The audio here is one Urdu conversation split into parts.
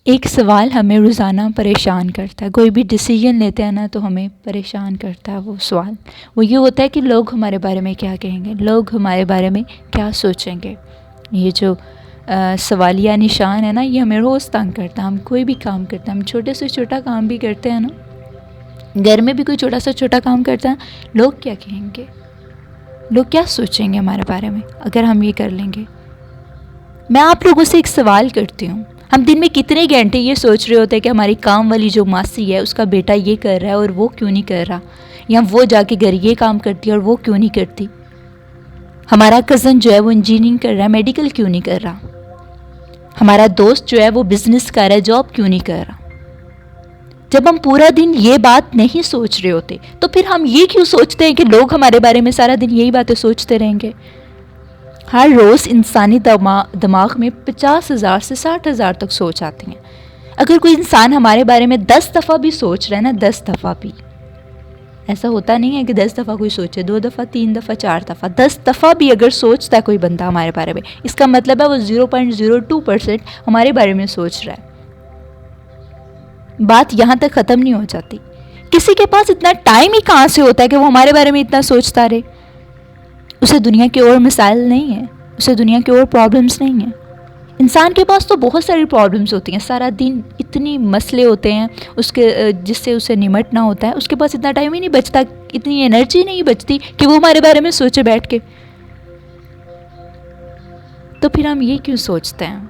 ایک سوال ہمیں روزانہ پریشان کرتا ہے، کوئی بھی ڈیسیجن لیتے ہیں نا تو ہمیں پریشان کرتا ہے وہ سوال. وہ یہ ہوتا ہے کہ لوگ ہمارے بارے میں کیا کہیں گے، لوگ ہمارے بارے میں کیا سوچیں گے. یہ جو سوالیہ نشان ہے نا، یہ ہمیں روز تنگ کرتا ہے. ہم کوئی بھی کام کرتے ہیں، ہم چھوٹے سے چھوٹا کام بھی کرتے ہیں نا، گھر میں بھی کوئی چھوٹا سے چھوٹا کام کرتا ہے، لوگ کیا کہیں گے، لوگ کیا سوچیں گے ہمارے بارے میں اگر ہم یہ کر لیں گے. میں آپ لوگوں سے ایک سوال کرتی ہوں، ہم دن میں کتنے گھنٹے یہ سوچ رہے ہوتے ہیں کہ ہماری کام والی جو ماسی ہے اس کا بیٹا یہ کر رہا ہے اور وہ کیوں نہیں کر رہا، یا وہ جا کے گھر یہ کام کرتی ہے اور وہ کیوں نہیں کرتی. ہمارا کزن جو ہے وہ انجینئرنگ کر رہا ہے، میڈیکل کیوں نہیں کر رہا. ہمارا دوست جو ہے وہ بزنس کر رہا ہے، جاب کیوں نہیں کر رہا. جب ہم پورا دن یہ بات نہیں سوچ رہے ہوتے تو پھر ہم یہ کیوں سوچتے ہیں کہ لوگ ہمارے بارے میں سارا دن یہی باتیں سوچتے رہیں گے. ہر روز انسانی دماغ میں 50,000 سے 60,000 تک سوچ آتی ہیں. اگر کوئی انسان ہمارے بارے میں 10 دفعہ بھی سوچ رہا ہے نا، 10 دفعہ بھی، ایسا ہوتا نہیں ہے کہ 10 دفعہ کوئی سوچے، 2 دفعہ، 3 دفعہ، 4 دفعہ، 10 دفعہ بھی اگر سوچتا ہے کوئی بندہ ہمارے بارے میں، اس کا مطلب ہے وہ 0.02% ہمارے بارے میں سوچ رہا ہے. بات یہاں تک ختم نہیں ہو جاتی. کسی کے پاس اتنا ٹائم ہی کہاں سے ہوتا ہے کہ وہ ہمارے بارے میں اتنا سوچتا رہے. اسے دنیا کے اور مسائل نہیں ہیں، اسے دنیا کے اور پرابلمس نہیں ہیں. انسان کے پاس تو بہت ساری پرابلمس ہوتی ہیں، سارا دن اتنی مسئلے ہوتے ہیں اس کے جس سے اسے نمٹنا ہوتا ہے. اس کے پاس اتنا ٹائم ہی نہیں بچتا، اتنی انرجی نہیں بچتی کہ وہ ہمارے بارے میں سوچے بیٹھ کے. تو پھر ہم یہ کیوں سوچتے ہیں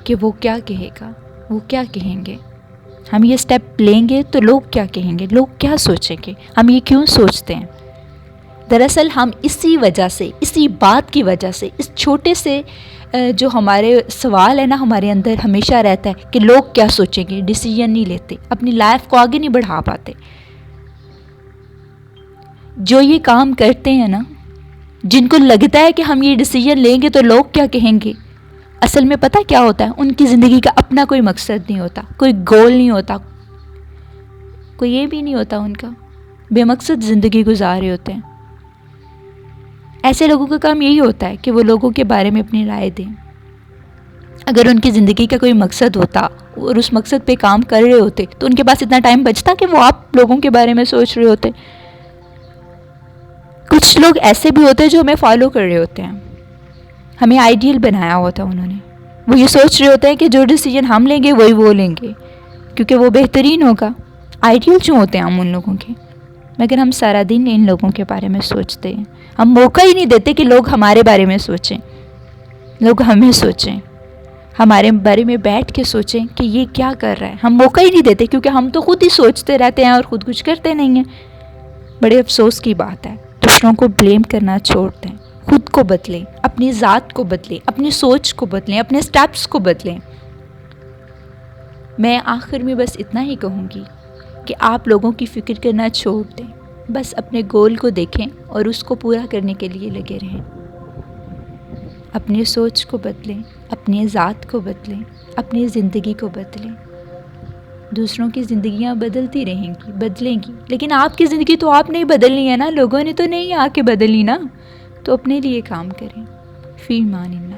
کہ وہ کیا کہے گا، وہ کیا کہیں گے. ہم یہ سٹیپ لیں گے تو لوگ کیا کہیں گے، لوگ کیا سوچیں گے. ہم یہ کیوں سوچتے ہیں؟ دراصل ہم اسی وجہ سے، اسی بات کی وجہ سے، اس چھوٹے سے جو ہمارے سوال ہے نا ہمارے اندر ہمیشہ رہتا ہے کہ لوگ کیا سوچیں گے، ڈیسیجن نہیں لیتے، اپنی لائف کو آگے نہیں بڑھا پاتے. جو یہ کام کرتے ہیں نا، جن کو لگتا ہے کہ ہم یہ ڈیسیجن لیں گے تو لوگ کیا کہیں گے، اصل میں پتہ کیا ہوتا ہے، ان کی زندگی کا اپنا کوئی مقصد نہیں ہوتا، کوئی گول نہیں ہوتا، کوئی یہ بھی نہیں ہوتا ان کا، بے مقصد زندگی گزار رہے ہوتے ہیں. ایسے لوگوں کا کام یہی ہوتا ہے کہ وہ لوگوں کے بارے میں اپنی رائے دیں. اگر ان کی زندگی کا کوئی مقصد ہوتا اور اس مقصد پہ کام کر رہے ہوتے تو ان کے پاس اتنا ٹائم بچتا کہ وہ آپ لوگوں کے بارے میں سوچ رہے ہوتے. کچھ لوگ ایسے بھی ہوتے ہیں جو ہمیں فالو کر رہے ہوتے ہیں، ہمیں آئیڈیل بنایا ہوتا انہوں نے. وہ یہ سوچ رہے ہوتے ہیں کہ جو ڈیسیجن ہم لیں گے وہی وہ لیں گے کیونکہ وہ بہترین ہوگا. آئیڈیل کیوں ہوتے ہیں ہم ان لوگوں کے، مگر ہم سارا دن ان لوگوں کے بارے میں سوچتے ہیں. ہم موقع ہی نہیں دیتے کہ لوگ ہمارے بارے میں سوچیں، لوگ ہمیں سوچیں، ہمارے بارے میں بیٹھ کے سوچیں کہ یہ کیا کر رہا ہے. ہم موقع ہی نہیں دیتے کیونکہ ہم تو خود ہی سوچتے رہتے ہیں اور خود کچھ کرتے نہیں ہیں. بڑے افسوس کی بات ہے. دوسروں کو بلیم کرنا چھوڑ دیں، خود کو بدلیں، اپنی ذات کو بدلیں، اپنی سوچ کو بدلیں، اپنے سٹیپس کو بدلیں. میں آخر میں بس اتنا ہی کہوں گی کہ آپ لوگوں کی فکر کرنا چھوڑ دیں، بس اپنے گول کو دیکھیں اور اس کو پورا کرنے کے لیے لگے رہیں. اپنی سوچ کو بدلیں، اپنی ذات کو بدلیں، اپنی زندگی کو بدلیں. دوسروں کی زندگیاں بدلتی رہیں گی، بدلیں گی، لیکن آپ کی زندگی تو آپ نہیں بدلنی ہے نا، لوگوں نے تو نہیں آ کے بدلنی نا. تو اپنے لیے کام کریں. فی امان اللہ.